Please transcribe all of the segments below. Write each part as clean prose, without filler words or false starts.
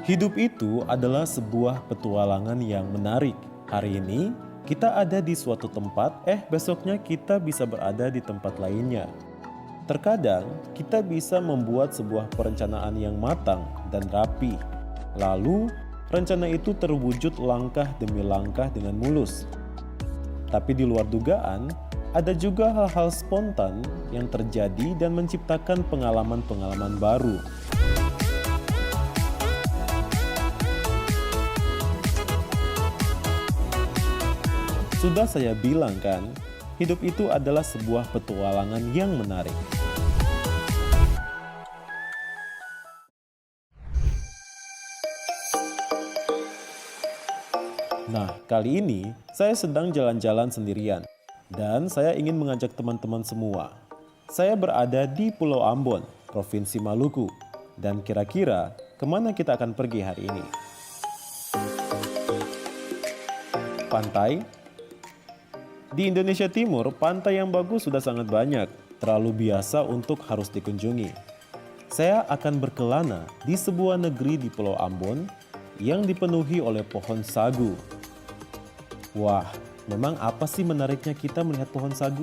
Hidup itu adalah sebuah petualangan yang menarik. Hari ini kita ada di suatu tempat, besoknya kita bisa berada di tempat lainnya. Terkadang kita bisa membuat sebuah perencanaan yang matang dan rapi. Lalu rencana itu terwujud langkah demi langkah dengan mulus. Tapi di luar dugaan, ada juga hal-hal spontan yang terjadi dan menciptakan pengalaman-pengalaman baru. Sudah saya bilang kan, hidup itu adalah sebuah petualangan yang menarik. Nah, kali ini saya sedang jalan-jalan sendirian dan saya ingin mengajak teman-teman semua. Saya berada di Pulau Ambon, Provinsi Maluku, dan kira-kira kemana kita akan pergi hari ini? Pantai. Di Indonesia Timur, pantai yang bagus sudah sangat banyak, terlalu biasa untuk harus dikunjungi. Saya akan berkelana di sebuah negeri di Pulau Ambon yang dipenuhi oleh pohon sagu. Wah, memang apa sih menariknya kita melihat pohon sagu?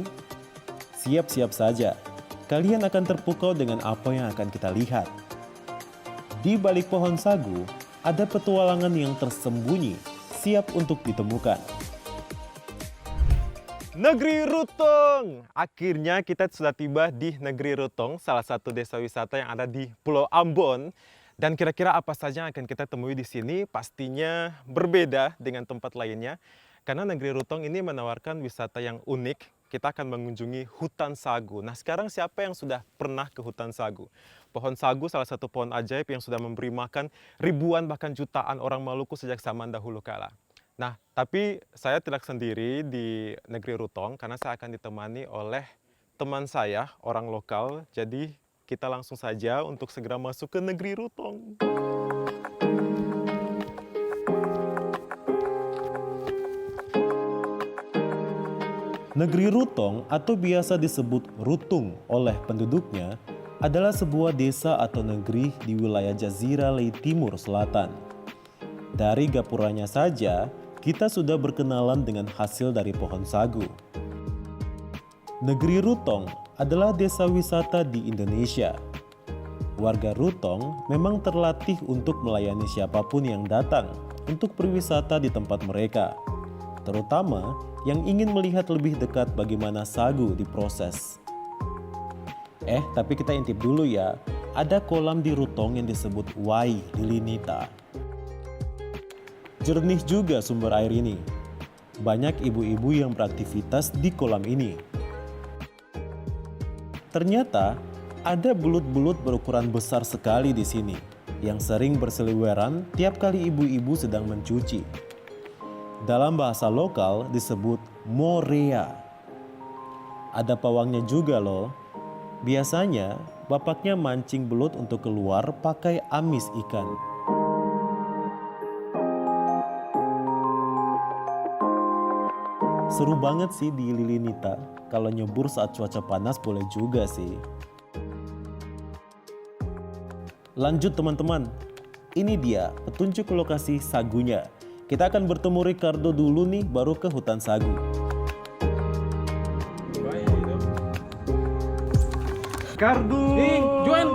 Siap-siap saja, kalian akan terpukau dengan apa yang akan kita lihat. Di balik pohon sagu, ada petualangan yang tersembunyi, siap untuk ditemukan. Negeri Rutong. Akhirnya kita sudah tiba di Negeri Rutong, salah satu desa wisata yang ada di Pulau Ambon. Dan kira-kira apa saja yang akan kita temui di sini? Pastinya berbeda dengan tempat lainnya. Karena Negeri Rutong ini menawarkan wisata yang unik. Kita akan mengunjungi hutan sagu. Nah, sekarang siapa yang sudah pernah ke hutan sagu? Pohon sagu salah satu pohon ajaib yang sudah memberi makan ribuan bahkan jutaan orang Maluku sejak zaman dahulu kala. Nah, tapi saya tidak sendiri di Negeri Rutong karena saya akan ditemani oleh teman saya, orang lokal. Jadi kita langsung saja untuk segera masuk ke Negeri Rutong. Negeri Rutong atau biasa disebut Rutung oleh penduduknya adalah sebuah desa atau negeri di wilayah Jazirah Lei Timur Selatan. Dari gapuranya saja, kita sudah berkenalan dengan hasil dari pohon sagu. Negeri Rutong adalah desa wisata di Indonesia. Warga Rutong memang terlatih untuk melayani siapapun yang datang untuk berwisata di tempat mereka, terutama yang ingin melihat lebih dekat bagaimana sagu diproses. Tapi kita intip dulu ya, ada kolam di Rutong yang disebut Wai Lilinita. Jernih juga sumber air ini. Banyak ibu-ibu yang beraktivitas di kolam ini. Ternyata ada belut-belut berukuran besar sekali di sini yang sering berseliweran tiap kali ibu-ibu sedang mencuci. Dalam bahasa lokal disebut morea. Ada pawangnya juga loh. Biasanya bapaknya mancing belut untuk keluar pakai amis ikan. Seru banget sih di Lilinita. Kalau nyebur saat cuaca panas boleh juga sih. Lanjut teman-teman. Ini dia petunjuk lokasi sagunya. Kita akan bertemu Ricardo dulu nih, baru ke hutan sagu. Ricardo! Juan!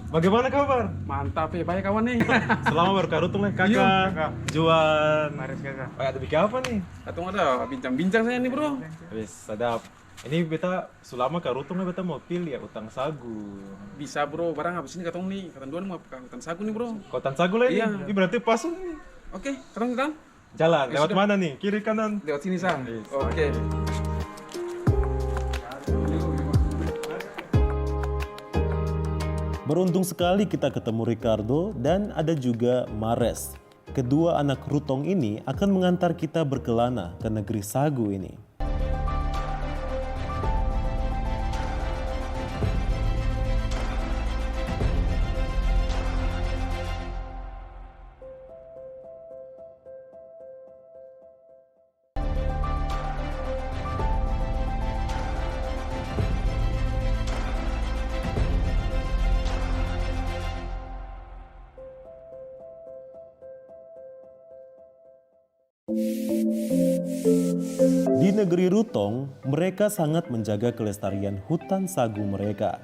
Bagaimana kabar? Mantap ya, baik kawan nih. Selama baru ke Rutong nih, kakak. Iya, kakak. Juan. Maris kakak. Ada bikin apa nih? Katong ada bincang-bincang saya nih bro. Habis sadap. Ini beta selama ke Rutong beta mau pilih ya hutan sagu. Bisa bro, barang habis ini katong nih. Katong dua mau ke hutan sagu nih bro. Hutan sagu lah ini? Iya. Ini berarti pas nih. Oke, katong kita. Jalan, Ya lewat sudah. mana nih? Kiri kanan? Lewat sini sang. Yes. Oke. Beruntung sekali kita ketemu Ricardo dan ada juga Mares. Kedua anak Rutong ini akan mengantar kita berkelana ke negeri sagu ini. Di negeri Rutong, mereka sangat menjaga kelestarian hutan sagu mereka.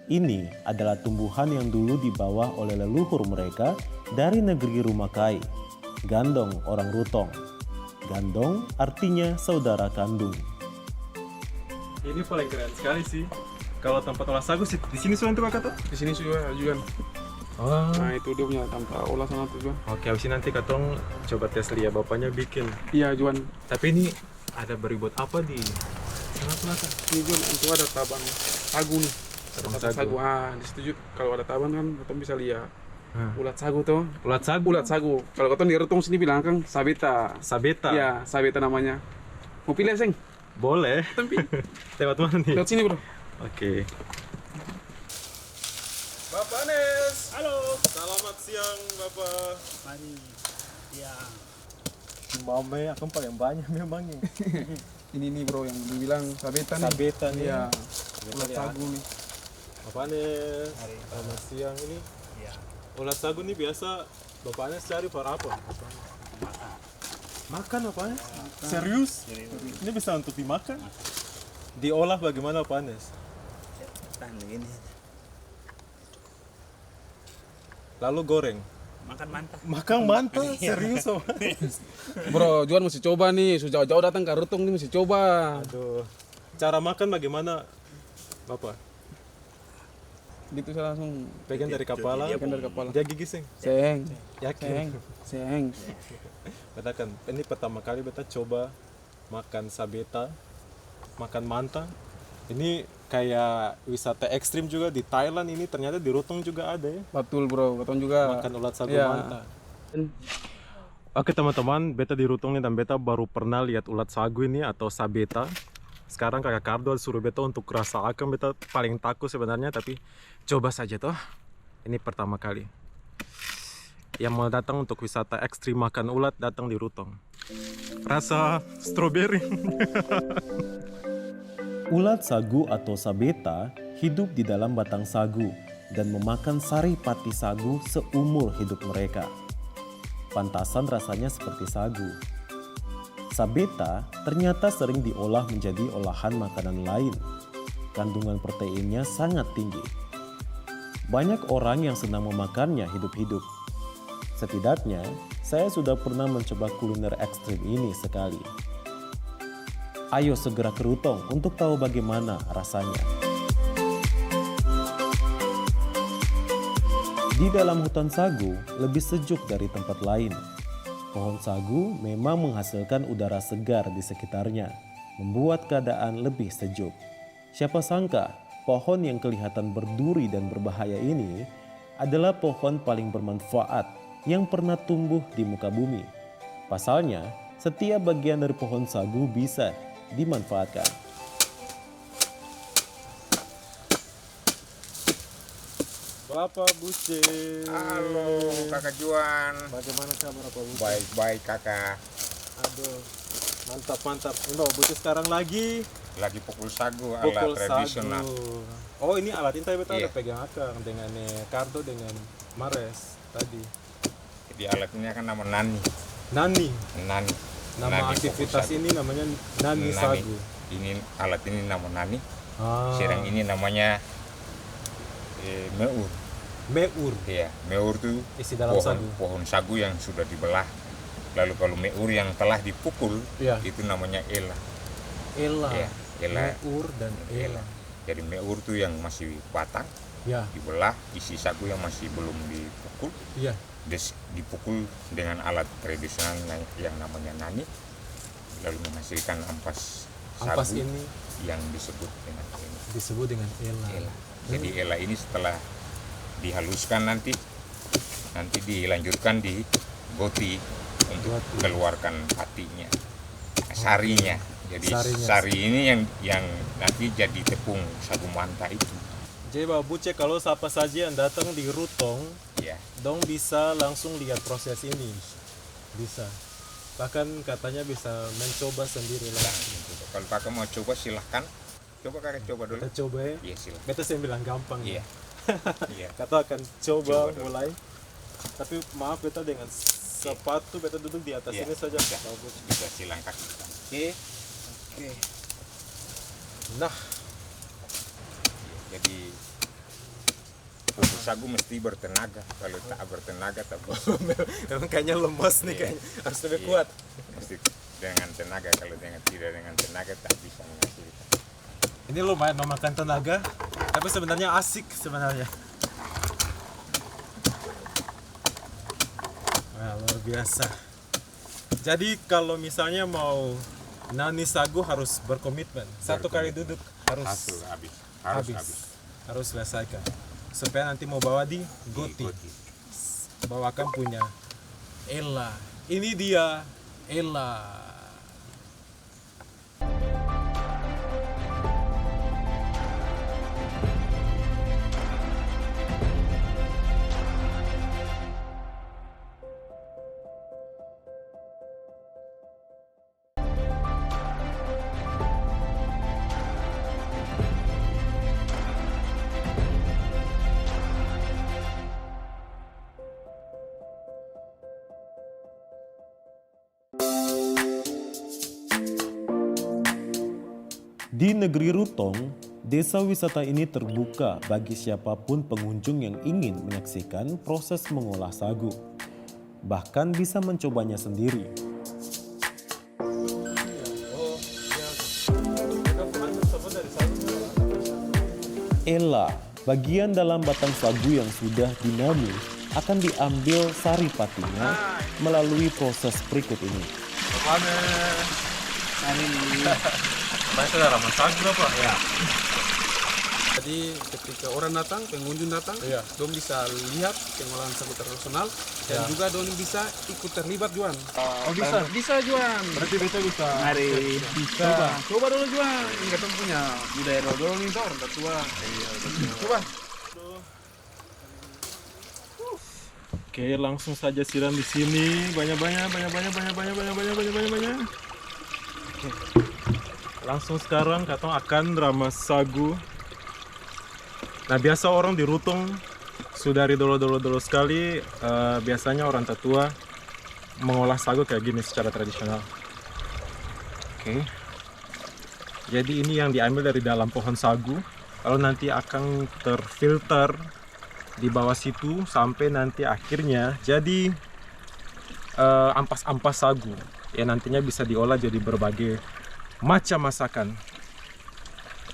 Ini adalah tumbuhan yang dulu dibawa oleh leluhur mereka dari negeri Rumakai, Gandong orang Rutong. Gandong artinya saudara kandung. Ini paling keren sekali sih. Kalau tempat olah sagu sih di sini soalnya tuh kakak tuh. Di sini juga. Oh. Nah itu dia punya tempat olah sana tuh Juan. Oke, habis ini nanti katong coba tes lihat bapaknya bikin. Iya Juan. Tapi ini ada beribut apa di sana tuh kakak? Ini Juan itu ada tabang sagu nih. Tabang Ada sagu. Di situ Jun, kalau ada tabang kan kita bisa lihat Hah. ulat sagu tuh. Ulat sagu. Ulat sagu. Kalau kau di Retong sini bilang kan sabeta. Sabeta. Iya, sabeta namanya. Mau pilih seng? Boleh. Tapi Lewat mana nih? lewat sini bro. Oke. Bapak Nes. Halo. Selamat siang Bapak. Mari. Ya. Mame akan paling banyak memang ini. Ini nih bro yang dibilang sabeta nih. Sabeta nih. Iya. Sabeta Ulat ya. sagu nih. Bapak Nes. Hari. Selamat siang ini. Ya. Ulat sagu ini biasa Bapak Nes cari for apa? Makan apa Nes? Serius? Ini bisa untuk dimakan? Diolah bagaimana Pak Nes? Tahan begini. Lalu goreng. Makan mantap. Makan mantap, serius oh. Bro, Juan mesti coba nih. Sudah jauh datang ke Rutong nih mesti coba. Aduh. Cara makan bagaimana Bapak? Gitu saya langsung Pegang dari kepala. Pegang dari kepala. Dia gigi sing. Seng. Yakin. Seng. Beta kan ini pertama kali beta coba makan sabeta, makan manta. Ini kayak wisata ekstrim juga di Thailand ini, ternyata di Rutong juga ada ya. Betul bro, betul juga. Makan ulat sagu Iya. manta. Oke teman-teman, beta di Rutong nih dan beta baru pernah lihat ulat sagu ini atau sabeta. Sekarang kakak Kardo suruh beta untuk rasakan, beta paling takut sebenarnya, tapi coba saja toh. Ini pertama kali. Yang mau datang untuk wisata ekstrim makan ulat datang di Rutong. Rasa stroberi. Ulat sagu atau sabeta hidup di dalam batang sagu dan memakan sari pati sagu seumur hidup mereka. Pantasan rasanya seperti sagu. Sabeta ternyata sering diolah menjadi olahan makanan lain. Kandungan proteinnya sangat tinggi. Banyak orang yang senang memakannya hidup-hidup. Setidaknya, saya sudah pernah mencoba kuliner ekstrim ini sekali. Ayo segera ke Rutong untuk tahu bagaimana rasanya. Di dalam hutan sagu lebih sejuk dari tempat lain. Pohon sagu memang menghasilkan udara segar di sekitarnya, membuat keadaan lebih sejuk. Siapa sangka pohon yang kelihatan berduri dan berbahaya ini adalah pohon paling bermanfaat yang pernah tumbuh di muka bumi. Pasalnya, setiap bagian dari pohon sagu bisa dimanfaatkan. Bapak Buce. Halo kakak Juan, Bagaimana kabar Bapak Buce? baik-baik kakak. Aduh, mantap. Ini Bapak Buce sekarang lagi Lagi pukul sagu ala pukul tradisional. sagu. Oh ini alat ini tadi betul Iya. ada pegang akar dengan Kardo dengan Mares tadi. Jadi alat ini akan nama Nani. Nani, Nani. nama Nani aktivitas pukul sagu. ini namanya Nani Nani. Sagu. Ini alat ini nama Nani. Ah, Serang ini namanya meur. Meur, Ya, meur itu isi dalam sagu. pohon sagu yang sudah dibelah. Lalu kalau meur yang telah dipukul, Iya. itu namanya ela. Ela, Ya, ela. Meur dan Ela. Jadi meur itu yang masih batang Ya, dibelah, isi sagu yang masih belum dipukul. iya. Dipukul dengan alat tradisional yang namanya nani, lalu menghasilkan ampas Ampas sagu ini yang disebut dengan disebut dengan Ela. ela. Jadi ela ini setelah dihaluskan nanti dilanjutkan di goti untuk Goti. keluarkan patinya, sarinya. Jadi Sarinya. sari ini yang nanti jadi tepung sagu manta itu. Jadi Bapak Buce kalau siapa saja yang datang di Rutong, Ya, dong bisa langsung lihat proses ini. Bisa. Bahkan katanya bisa mencoba sendiri nah, langsung. gitu. Kalau kakak mau coba silahkan. Coba kakak coba dulu. Kita coba ya. Iya silahkan. Beta saya bilang gampang. Iya. Ya. Iya. Kata akan coba Coba dulu. mulai. Tapi maaf beta dengan sepatu beta duduk di atas Iya, ini saja. bisa. Bagus. Bisa silang kaki. Oke. Oke. Nah, Jadi untuk sagu mesti bertenaga. Kalau tak bertenaga tak bisa. memang kayaknya lemas nih, Iya. kayaknya harus lebih Iya. kuat. Mesti dengan tenaga. Kalau tidak dengan tenaga tak bisa menghasilkan. Ini lumayan memakan tenaga, tapi sebenarnya asik sebenarnya. Wah, luar biasa. Jadi kalau misalnya mau nani sagu harus berkomitmen. Satu kali duduk harus Habis. Harus habis. harus selesaikan. Supaya nanti mau bawa di goti. Bawakan punya Ella. Ini dia Ella. Di negeri Rutong, desa wisata ini terbuka bagi siapapun pengunjung yang ingin menyaksikan proses mengolah sagu. Bahkan bisa mencobanya sendiri. Ella, bagian dalam batang sagu yang sudah dinami akan diambil sari patinya melalui proses berikut ini. Saya sudah ramah sagu berapa? Ya. Jadi ketika orang datang, pengunjung datang, Iya. dong bisa lihat pengolahan sagu tradisional dan juga dong bisa ikut terlibat juan. Oh bisa? Bisa juan. Berarti beta bisa. Mari bisa. Coba dulu juan. Ini katong punya budaya dodol nih tor, udah tua. Coba. Oke, langsung saja siram di sini. Banyak. Oke. Langsung sekarang katong akan ramas sagu. Nah, biasa orang di Rutong sudah dari dulu sekali biasanya orang tetua mengolah sagu kayak gini secara tradisional. Oke. Jadi ini yang diambil dari dalam pohon sagu, lalu nanti akan terfilter di bawah situ sampai nanti akhirnya jadi ampas-ampas sagu yang nantinya bisa diolah jadi berbagai macam masakan.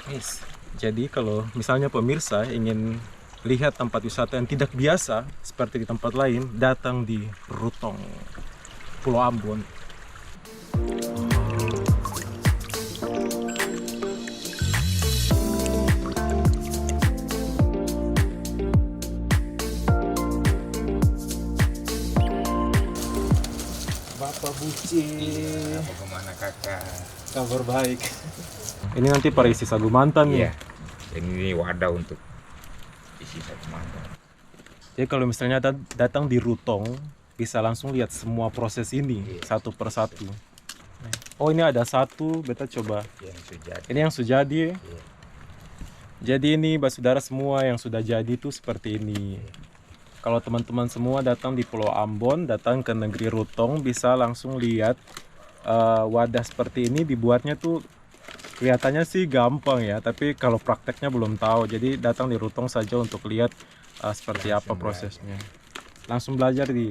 Yes. Jadi kalau misalnya pemirsa ingin lihat tempat wisata yang tidak biasa seperti di tempat lain, datang di Rutong, Pulau Ambon. Bapak Buci, Bagaimana kakak? kabar baik. Ini nanti para isi sagu mantan nih. Iya. Ini wadah untuk isi sagu mantan. Jadi kalau misalnya datang di Rutong, bisa langsung lihat semua proses ini satu persatu. Oh, ini ada satu, beta coba. Yang sudah. Ini yang sudah jadi. Jadi ini saudara semua yang sudah jadi itu seperti ini. Kalau teman-teman semua datang di Pulau Ambon, datang ke negeri Rutong, bisa langsung lihat wadah seperti ini dibuatnya tuh kelihatannya sih gampang ya, tapi kalau prakteknya belum tahu. Jadi datang di Rutong saja untuk lihat seperti apa prosesnya. Langsung belajar di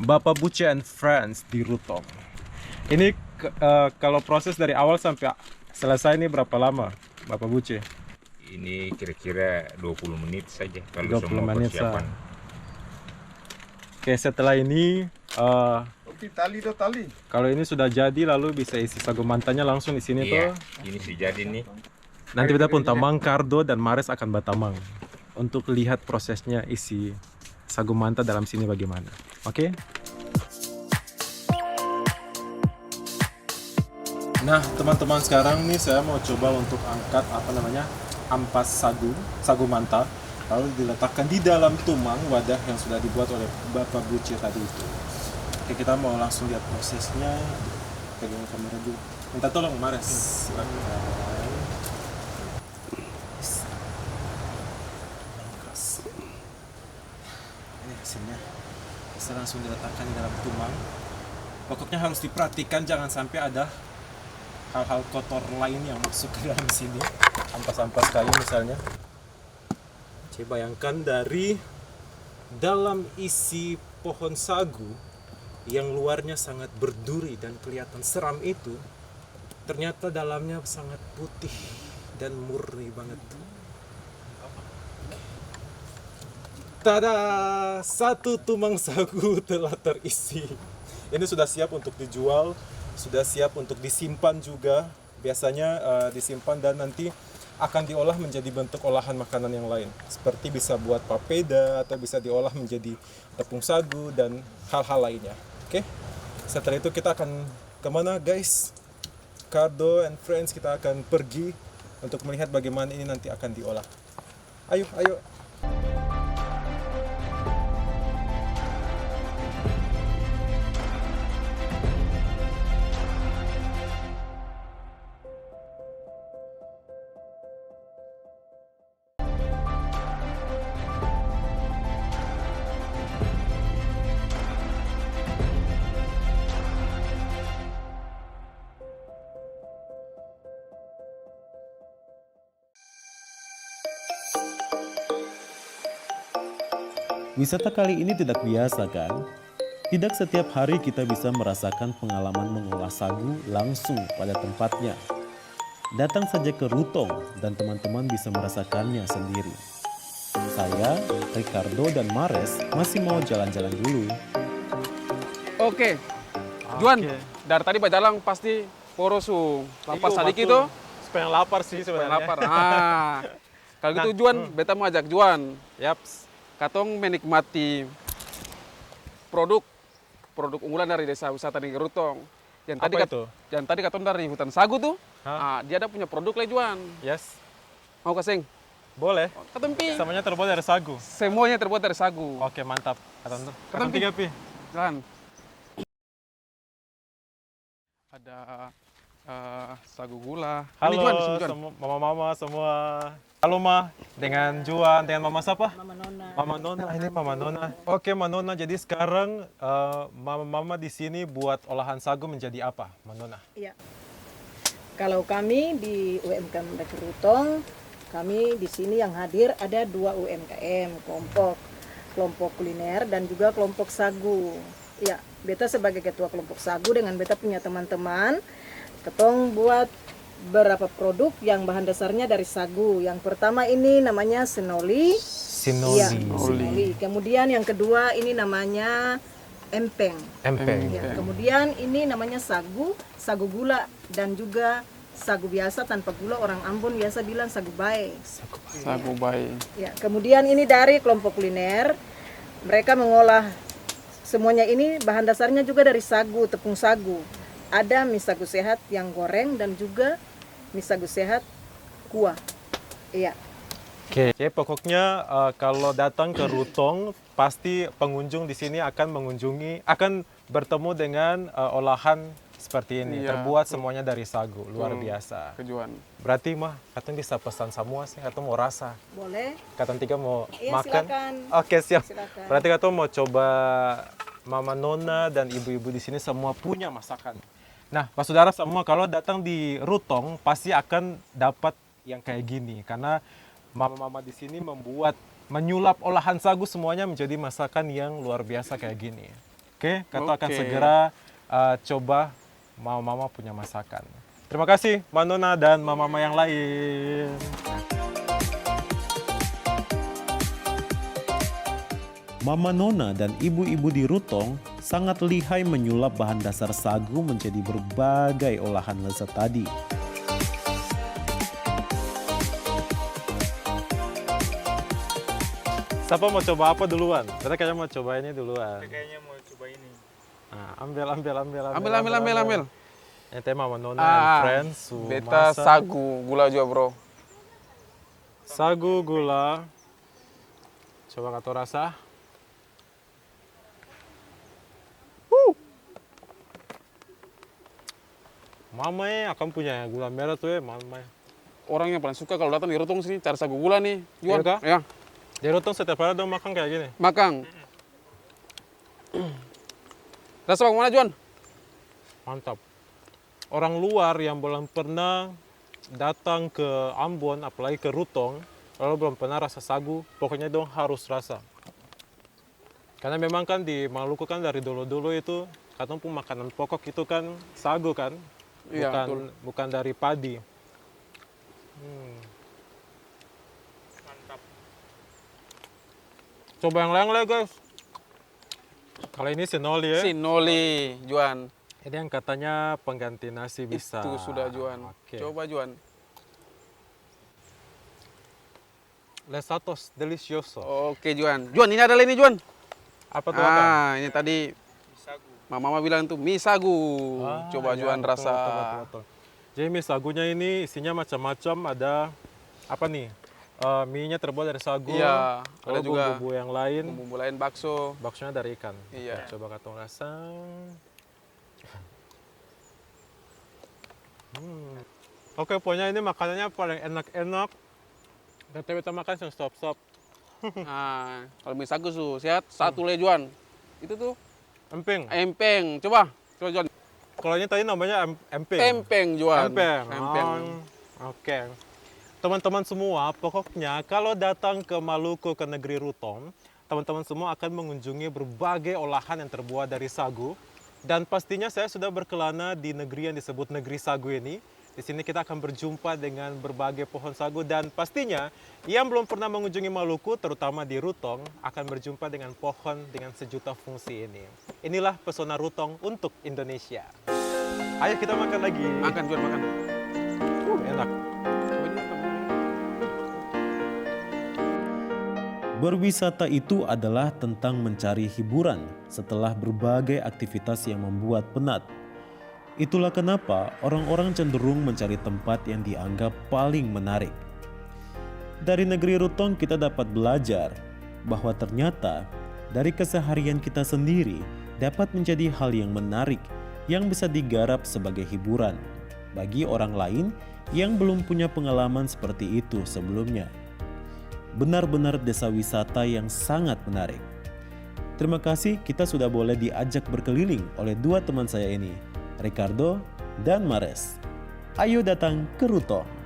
Bapak Buce and Friends di Rutong. Ini kalau proses dari awal sampai selesai ini berapa lama, Bapak Buce? Ini kira-kira 20 menit saja kalau 20 semua menit persiapan. Oke, setelah ini Tali. kalau ini sudah jadi, lalu bisa isi sagu mantannya langsung di sini Iya, tuh. ini sudah jadi nih. Nanti kita pun Tamang, Kardo, dan Mares akan batamang untuk lihat prosesnya isi sagu manta dalam sini bagaimana. Oke? Nah, teman-teman, sekarang nih saya mau coba untuk angkat ampas sagu manta, lalu diletakkan di dalam tumang wadah yang sudah dibuat oleh Bapak Buce tadi itu. Oke, kita mau langsung lihat prosesnya. Pegang kamera dulu. Minta tolong Mares. Silakan. Ini hasilnya. Bisa langsung langsung diletakkan di dalam tumang. Pokoknya harus diperhatikan jangan sampai ada hal-hal kotor lain yang masuk ke dalam sini. Ampas-ampas kayu misalnya. Coba bayangkan dari dalam isi pohon sagu yang luarnya sangat berduri dan kelihatan seram itu, ternyata dalamnya sangat putih dan murni banget. Tada! Satu tumang sagu telah terisi. Ini sudah siap untuk dijual, sudah siap untuk disimpan juga. Biasanya disimpan dan nanti akan diolah menjadi bentuk olahan makanan yang lain. Seperti bisa buat papeda atau bisa diolah menjadi tepung sagu dan hal-hal lainnya. Oke? Setelah itu kita akan kemana guys? Cardo and friends, kita akan pergi untuk melihat bagaimana ini nanti akan diolah. Ayo, ayo. Wisata kali ini tidak biasa kan? Tidak setiap hari kita bisa merasakan pengalaman mengolah sagu langsung pada tempatnya. Datang saja ke Rutong dan teman-teman bisa merasakannya sendiri. Saya, Ricardo, dan Mares masih mau jalan-jalan dulu. Oke. Juan, dari tadi berjalan pasti porosu lapar sedikit itu. Supaya lapar sih sebenarnya. Lapar. Kalau gitu Juan, beta mau ajak Juan. Yaps. Katong menikmati produk unggulan dari desa wisata Negeri Rutong. Yang tadi Apa itu? yang tadi katong dari hutan sagu tuh. Dia ada punya produk lah Juan. Yes. Mau kasing? Boleh. Katong pi. Semuanya terbuat dari sagu. Semuanya terbuat dari sagu. Oke, mantap. Katong Katong tiga pi. Jalan. Ada sagu gula. Halo Ini Juan, di sini, Juan. semua mama-mama semua. Halo Ma, dengan Juan, dengan Mama siapa? Mama Nona. Mama Nona, ini Mama Nona. Oke, Mama Nona. Jadi sekarang Mama di sini buat olahan sagu menjadi apa, Mama Nona? Iya. Kalau kami di UMKM Negeri Rutong, kami di sini yang hadir ada 2 UMKM, kelompok kuliner dan juga kelompok sagu. Ya, beta sebagai ketua kelompok sagu dengan beta punya teman-teman, ketong buat beberapa produk yang bahan dasarnya dari sagu. Yang pertama ini namanya senoli. Sinoli. Iya, senoli. Kemudian yang kedua ini namanya empeng. Empeng. Ya, kemudian ini namanya sagu gula dan juga sagu biasa tanpa gula, orang Ambon biasa bilang sagu bae. Sagu bayi. Ya, kemudian ini dari kelompok kuliner. Mereka mengolah semuanya ini bahan dasarnya juga dari sagu, tepung sagu. Ada mie sagu sehat yang goreng dan juga mie sagu sehat kuah. Iya. Oke, pokoknya kalau datang ke Rutong, pasti pengunjung di sini akan bertemu dengan olahan seperti ini. Iya. Terbuat semuanya dari sagu, luar biasa. Kejuan. Berarti mah, katanya bisa pesan semua sih, atau mau rasa. Boleh? Katanya tiga mau Iya, makan. silakan. Oke, siap. Silakan. Berarti katanya mau coba Mama Nona dan ibu-ibu di sini semua punya masakan. Nah, Pak Saudara semua kalau datang di Rutong pasti akan dapat yang kayak gini karena mama-mama di sini menyulap olahan sagu semuanya menjadi masakan yang luar biasa kayak gini. Oke, kita akan Oke. segera coba mama-mama punya masakan. Terima kasih Mbak Nona dan mama-mama yang lain. Mama Nona dan ibu-ibu di Rutong sangat lihai menyulap bahan dasar sagu menjadi berbagai olahan lezat tadi. Siapa mau coba apa duluan? Saya kayaknya mau coba ini duluan. Kayaknya mau coba ini. Nah, ambil. Ambil. Ini tema Mama Nona and friends. Beta masak sagu gula juga bro. sagu gula. Coba kata rasa. Mama akan punya gula merah tuh mama. Orang yang paling suka kalau datang di Rutong sini cari sagu gula nih. Juan. Iya kah? Ya. Di Rutong setiap hari dong makan kayak gini. Makan. Rasa bagaimana Juan? Mantap. Orang luar yang belum pernah datang ke Ambon, apalagi ke Rutong, lalu belum pernah rasa sagu, pokoknya dong harus rasa. Karena memang kan di Maluku kan dari dulu-dulu itu, katong pun makanan pokok itu kan sagu kan, Iya, bukan betul. bukan dari padi. Coba yang lain lah guys. Kali ini sinoli ya. Sinoli, Juan. Ini yang katanya pengganti nasi bisa. Itu sudah Juan. Oke. Coba Juan. Lesatos delicioso. Oke Juan. Juan, ini adalah ini Juan. Apa tuh apa? Ini tadi Mama bilang itu mie sagu. Coba ya, Juan betul, rasa. betul. Jadi mie sagunya ini isinya macam-macam. Ada apa nih? Mie-nya terbuat dari sagu. Iya, Lalu ada juga bumbu yang lain. Bumbu lain bakso. Baksonya dari ikan. Iya. Oke, coba katong rasa. Oke, pokoknya ini makanannya paling enak-enak. Dan kita makan yang stop-stop. Nah, kalau mie sagu sehat satu le Juan. Itu tuh Emping. empeng. Coba Juan. Kalau ini tadi namanya emping. Empeng Juan. Empeng. Empeng. Oke. Teman-teman semua, pokoknya kalau datang ke Maluku, ke negeri Rutong, teman-teman semua akan mengunjungi berbagai olahan yang terbuat dari sagu. Dan pastinya saya sudah berkelana di negeri yang disebut negeri sagu ini. Di sini kita akan berjumpa dengan berbagai pohon sagu dan pastinya yang belum pernah mengunjungi Maluku, terutama di Rutong, akan berjumpa dengan pohon dengan sejuta fungsi ini. Inilah pesona Rutong untuk Indonesia. Ayo kita makan lagi. Makan Juan, makan. Enak. Berwisata itu adalah tentang mencari hiburan setelah berbagai aktivitas yang membuat penat. Itulah kenapa orang-orang cenderung mencari tempat yang dianggap paling menarik. Dari negeri Rutong kita dapat belajar bahwa ternyata dari keseharian kita sendiri dapat menjadi hal yang menarik yang bisa digarap sebagai hiburan bagi orang lain yang belum punya pengalaman seperti itu sebelumnya. Benar-benar desa wisata yang sangat menarik. Terima kasih kita sudah boleh diajak berkeliling oleh dua teman saya ini, Ricardo dan Mares. Ayo datang ke Rutong.